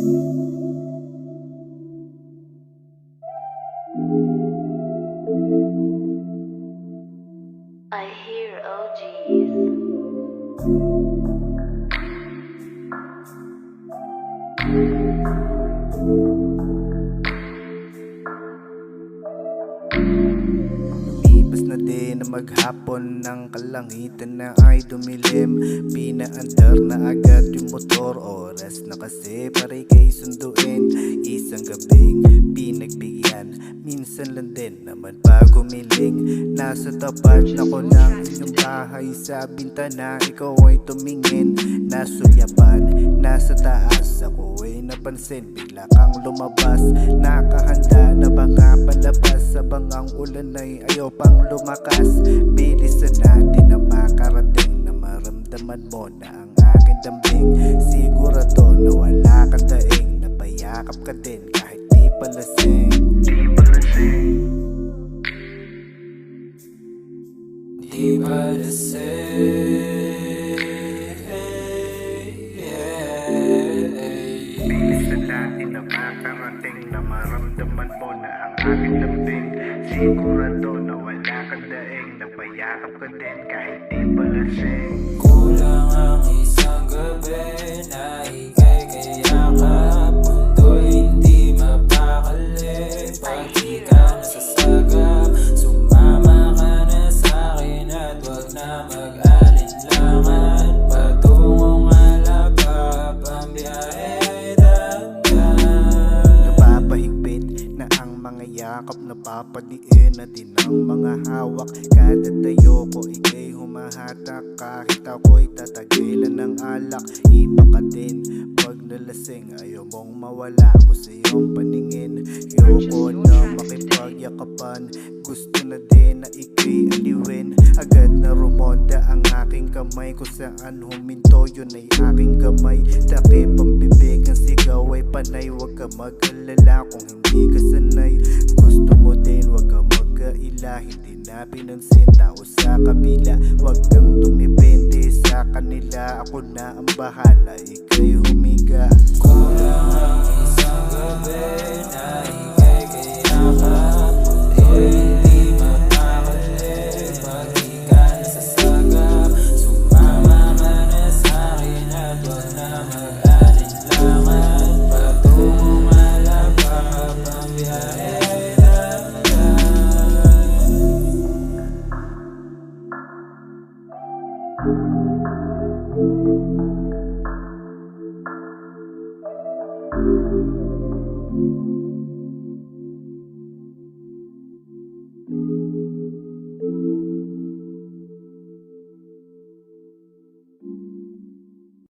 I hear OGs. Lumipas na din na maghapon ng kalangitan na ay dumilim. Pinaandar na agad yung motor, oras na kasi pare kay sunduin. Isang gabing pinagbigyan, minsan lang din naman pag humiling. Nasa tapat na ko ng inyong bahay, sa bintana ikaw ay tumingin. Nasulyapan, nasa taas ako ay napansin, bigla kang lumabas. Nakahanda na ba nga palabas, sabang ang ulan ay ayaw pang lumakas. Bilisan natin na makarating, na maramdaman mo na ang aking dambing. Sigurado na wala kang daing, napayakap ka din kahit di palasing. Di palasing. Bilisan natin na makarating, na maramdaman mo na ang aking lambing. Sigurado na wala kang daing, napayakap ka din kahit di palasing. Kulang ang isang gabi na ika'y kayakap. Mundo'y hindi mapakali pag di ka nasasagap. Sumama ka na sa'kin at wag na mag-alinlangan. Patungong Alabab ang biyahe ay dagdag. Napapahigpit na ang mga yakap, napapadiin na din ang mga hawak. Kada tayo ko ika'y humahatak, kahit ako'y tatagilan ng alak. Iba ka din pag nalasing, ayaw mong mawala ko sa iyong paningin. Ayoko na makipagyakapan, gusto na din na ika'y aliwin. Agad na rumonda ang aking kamay, kung saan huminto yun ay aking gamay. Takip ang bibig, ang sigaw ay panay. Huwag ka mag-alala kung hindi ka sanay. Gusto mo din, huwag ka mag-kaila, hindi na pinansin tao sa kabila. Huwag kang tumipindi sa kanila, ako na ang bahala, ika'y humiga. Kulang ang isang gabi na ika'y kayakap. Mundo'y hindi mapakali pag di ka nasasagap. Sumama ka na sa'kin at wag na mag-alinlangan. Patungong Alabab ang biyahe ay dagdag.